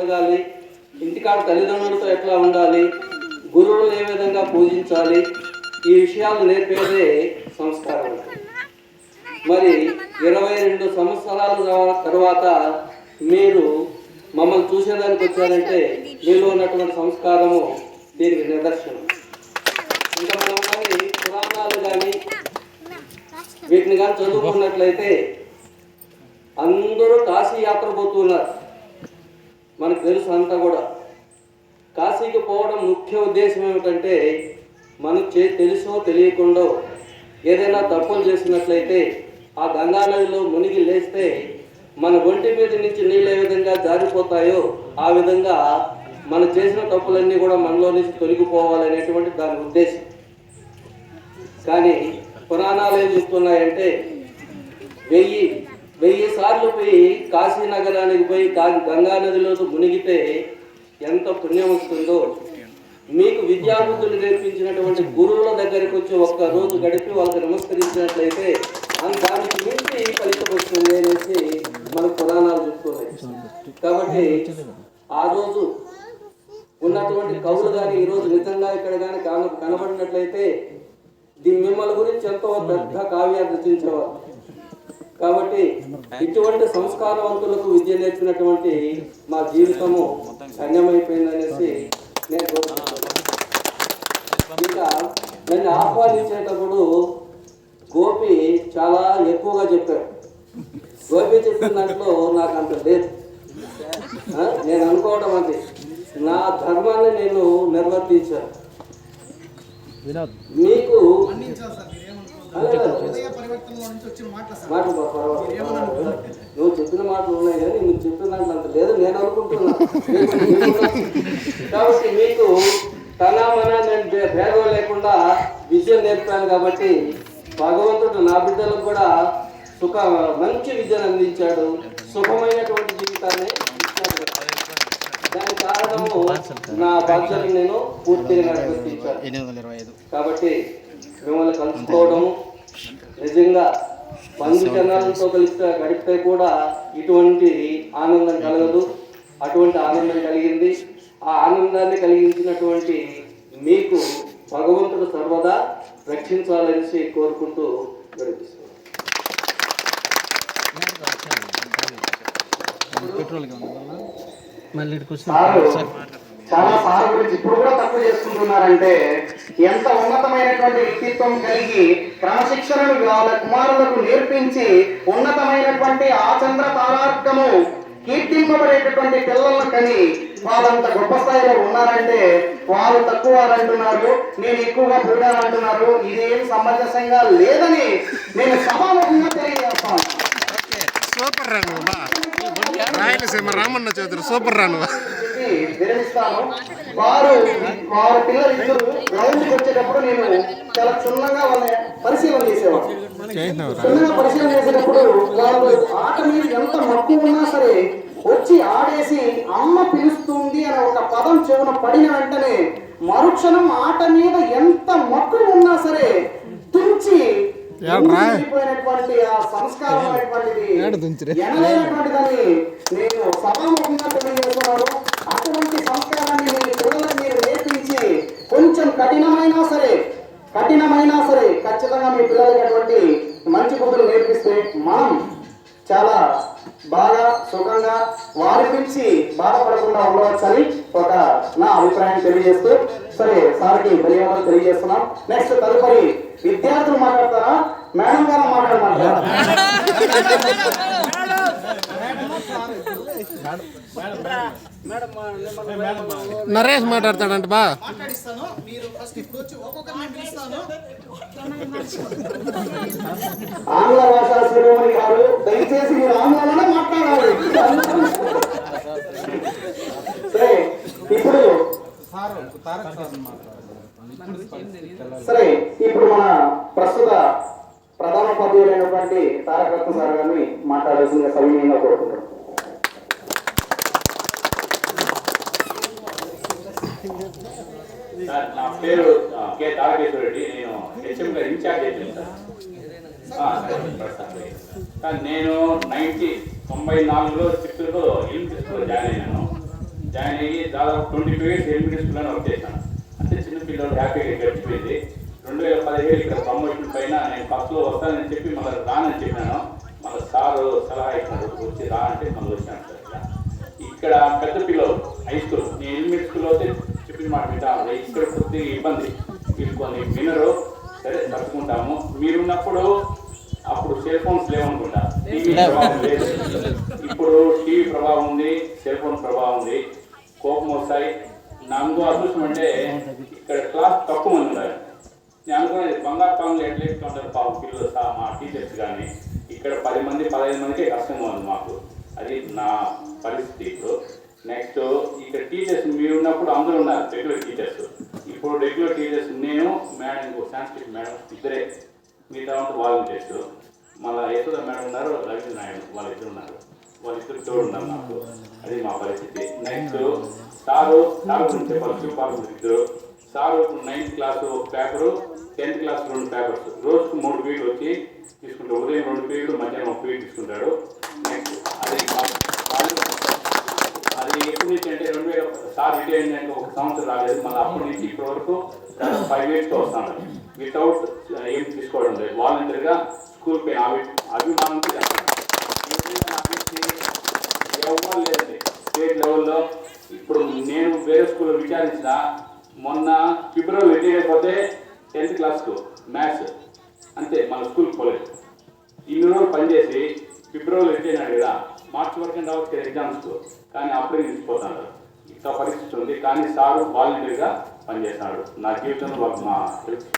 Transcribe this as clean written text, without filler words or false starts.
మెలగాలి, ఇంటికాడ తల్లిదండ్రులతో ఎట్లా ఉండాలి, గురువులను ఏ విధంగా పూజించాలి, ఈ విషయాలు నేర్పేదే సంస్కారం. మరి 22 సంవత్సరాల తర్వాత మీరు మమ్మల్ని చూసేదానికి వచ్చారంటే మీలో ఉన్నటువంటి సంస్కారము దీనికి నిదర్శనం. ఇంకా మనం కానీ పురాణాలు కానీ వీటిని కానీ చదువుకున్నట్లయితే అందరూ కాశీ యాత్ర పోతున్నారు, మనకు తెలుసు అంతా కూడా. కాశీకి పోవడం ముఖ్య ఉద్దేశం ఏమిటంటే మనకు తెలుసో తెలియకుండా ఏదైనా తప్పులు చేసినట్లయితే ఆ గంగా నదిలో మునిగి లేస్తే మన ఒంటి మీద నుంచి నీళ్ళు ఏ విధంగా జారిపోతాయో ఆ విధంగా మనం చేసిన తప్పులన్నీ కూడా మనలో నుంచి తొలగిపోవాలనేటువంటి దాని ఉద్దేశం. కానీ పురాణాలు ఏం చెప్తున్నాయంటే 1000 సార్లు పోయి కాశీ నగరానికి పోయి గంగా నదిలో మునిగితే ఎంత పుణ్యం వస్తుందో, మీకు విద్యాబుద్ధులు నేర్పించినటువంటి గురువుల దగ్గరికి వచ్చి ఒక్క రోజు గడిపి వాళ్ళకి నమస్కరించినట్లయితే దానికి మించి ఫలితం వస్తుంది అనేసి మనకు పురాణాలు చెప్తున్నాయి. కాబట్టి ఆ రోజు ఉన్నటువంటి కవులు కానీ ఈరోజు నిజంగా ఇక్కడ కానీ కనబడినట్లయితే మిమ్మల్ని గురించి ఎంతో పెద్ద కావ్యాన్ని రచించేవారు. కాబట్టి ఇటువంటి సంస్కారవంతులకు విద్య నేర్పినటువంటి మా జీవితము ధన్యమైపోయిందనేసి నేను కోరుకుంటున్నాను. ఇంకా నన్ను ఆహ్వానించేటప్పుడు గోపి చాలా ఎక్కువగా చెప్పాడు. గోపి చెప్పిన దాంట్లో నాకు అంత లేదు. నేను అనుకోవడం అది నా ధర్మాన్ని నేను నిర్వర్తించాను. మీకు నువ్వు చెప్పిన మాటలు ఉన్నాయి కానీ నువ్వు చెప్పిన దాంట్లో అంత లేదు నేను అనుకుంటున్నా. కాబట్టి మీకు తన మన నేను భేదం లేకుండా విద్య నేర్పాను. కాబట్టి భగవంతుడు నా బిడ్డలకు కూడా మంచి విద్యను అందించాడు, సుఖమైనటువంటి జీవితాన్ని ఇచ్చాడు. దాని కారణము నా బాధ్యతను నేను పూర్తిగా నిర్వర్తించాను. కాబట్టి మిమ్మల్ని కలుసుకోవడము నిజంగా బంధుజనాలతో గడిపితే కూడా ఇటువంటి ఆనందం కలగదు. అటువంటి ఆనందం కలిగింది. ఆ ఆనందాన్ని కలిగించినటువంటి మీకు భగవంతుడు సర్వదా రక్షించాలనేసి కోరుకుంటూ గడిపిస్తున్నాను. చాలా సార్ గురించి ఇప్పుడు కూడా తప్పు చేసుకుంటున్నారంటే ఎంత ఉన్నతమైనటువంటి వ్యక్తిత్వం కలిగి క్రమశిక్షణను వాళ్ళ కుమారులకు నేర్పించి ఉన్నతమైనటువంటి ఆచంద్ర తారార్కము కీర్తింపబడేటటువంటి పిల్లలను కని వాళ్ళంత గొప్ప స్థాయిలో ఉన్నారంటే వాళ్ళు తక్కువ అంటున్నారు, నేను ఎక్కువగా పోయాను అంటున్నారు. ఇదేం సమంజసంగా లేదని నేను సభాముఖంగా తెలియజేస్తాను. రాయలసీమ రామన్న చౌదరి సూపర్ రాను విరమిస్తాను. వారు పిల్లలు ఇద్దరు గ్రౌండ్కి వచ్చేటప్పుడు నేను చాలా క్షుణ్ణంగా వాళ్ళని పరిశీలన చేసేవాడు. క్షుణ్ణంగా పరిశీలన చేసేటప్పుడు వాళ్ళు ఆట మీద ఎంత మక్కువ ఉన్నా సరే వచ్చి ఆడేసి అమ్మ పిలుస్తుంది అనే ఒక పదం చెవున పడిన వెంటనే మరుక్షణం ఆట మీద ఎంత మక్కువ ఉన్నా సరే తుంచి పోయినటువంటి ఆ సంస్కారం అనేటువంటిది ఎనలేనటువంటి దాన్ని నేను సభాముఖంగా తెలియజేస్తున్నాను. అటువంటి సంస్కారాన్ని మీ పిల్లలకు మీరు నేర్పించి కొంచెం కఠినమైనా సరే ఖచ్చితంగా మీ పిల్లలకి అటువంటి మంచి బుద్ధులు నేర్పిస్తే మనం చాలా బాగా సుఖంగా వారి నుంచి బాధపడకుండా ఉండవచ్చని నా అభిప్రాయం తెలియజేస్తూ సరే సార్కి ధన్యవాదాలు తెలియజేస్తున్నాం. నెక్స్ట్ తదుపరి విద్యార్థులు మాట్లాడతారా, మేడం గారు మాట్లాడమంటారా? నరేష్ మాట్లాడతాడంట బా. ఆంగ్ల భాషా శిరోమణి గారు దయచేసి మీరు ఆంగ్లంలోనే మాట్లాడాలి. సరే ఇప్పుడు మన ప్రస్తుత ప్రధానోపాధ్యాయులైనటువంటి తారక రత్న సార్ గారిని మాట్లాడాల్సిందిగా సవినయంగా కోరుకుంటున్నాం. నా పేరు కె తారకేశ్వర రెడ్డి. నేను హెచ్ఎంగా ఇన్ఛార్జ్ చేశాను సార్. నేను 1994లో చిత్తూరులో జాయిన్ అయ్యాను. జాయిన్ అయ్యి దాదాపు 22 years ఎలిమెంటరీ స్కూల్లోనే వర్క్ చేశాను. అంటే చిన్న పిల్లలు హ్యాపీగా గడిచిపోయింది. 2015 ఇక్కడ ప్రమోషన్ పైన నేను ఫస్ట్లో వస్తానని చెప్పి మళ్ళీ రానని చెప్పాను. మళ్ళీ సారు సలహా ఇచ్చినాడు, వచ్చి రా అంటే మళ్ళీ వచ్చాను సార్. ఇక్కడ పెద్ద పిల్లలు హై స్కూల్, నేను ఎలిమెంటరీ స్కూల్లో అయితే చెప్పిన మాట వింటాను. ఇక్కడ కొద్దిగా ఇబ్బంది, వీళ్ళు కొన్ని వినరు. సరే తట్టుకుంటాము. మీరున్నప్పుడు అప్పుడు సెల్ ఫోన్స్ లేవనుకుంటా, టీవీ ప్రభావం లేదు. ఇప్పుడు టీవీ ప్రభావం ఉంది, సెల్ ఫోన్ ప్రభావం ఉంది. కోపం వస్తాయి. నాకు అదృష్టం అంటే ఇక్కడ క్లాస్ తక్కువ మంది ఉన్నారు. నేను అనుకునేది బంగారు పాములు ఎట్లా ఉంటారు పాపం పిల్లలు, మా టీచర్స్ కానీ ఇక్కడ 10 మంది 15 మందికే కష్టంగా ఉంది మాకు. అది నా పరిస్థితి ఇప్పుడు. నెక్స్ట్ ఇక్కడ టీచర్స్ మీరు ఉన్నప్పుడు అందరూ ఉన్నారు రెగ్యులర్ టీచర్స్. ఇప్పుడు రెగ్యులర్ టీచర్స్ నేను, మేడం, సాంస్క్రిట్ మేడం ఇద్దరే, మిగతా వాలంటీర్స్. మళ్ళీ యశోద మేడం ఉన్నారు, రవీంద్ర నాయుడు వాళ్ళిద్దరు ఉన్నారు. వాళ్ళిద్దరు తోడు ఉన్నారు నాకు. అది మా పరిస్థితి. నెక్స్ట్ సారు గురించి చెప్పాలి. శివపాలు ఇద్దరు సారు 9th క్లాస్ ఒక పేపరు, 10th క్లాస్ 2 పేపర్స్, రోజుకు 3 పీరియడ్లు వచ్చి తీసుకుంటాడు. ఉదయం 2 పీరియడ్లు, మధ్యాహ్నం 1 పీరియడ్ తీసుకుంటాడు. నెక్స్ట్ అది ఎప్పటి నుంచి అంటే 2000 సార్ రిటైర్ అయినాక 1 సంవత్సరం రాలేదు. మళ్ళీ అప్పటి నుంచి ఇప్పటి వరకు 5 yearsతో వస్తాను. వితౌట్ ఏం తీసుకోవడం లేదు. వాలంటీర్గా స్కూల్ పైన అభిమానంతో చేస్తాను. ఎవరు లేదండి స్టేట్ లెవెల్లో. ఇప్పుడు నేను వేరే స్కూల్లో విచారించిన, మొన్న ఫిబ్రవరి రిటైర్ అయిపోతే 10th క్లాస్కు మ్యాథ్స్ అంతే, మన స్కూల్కి పోలేదు. ఇన్ని రోజులు పనిచేసి ఫిబ్రవరి రిటైర్ అయినాడు కదా, మార్చి వరకు రావచ్చు ఎగ్జామ్స్కు, కానీ అప్పుడే నిలిచిపోతాడు. ఇంత పరిస్థితి ఉంది. కానీ సారు వాలంటీర్గా పనిచేస్తున్నాడు. నా జీవితంలో మా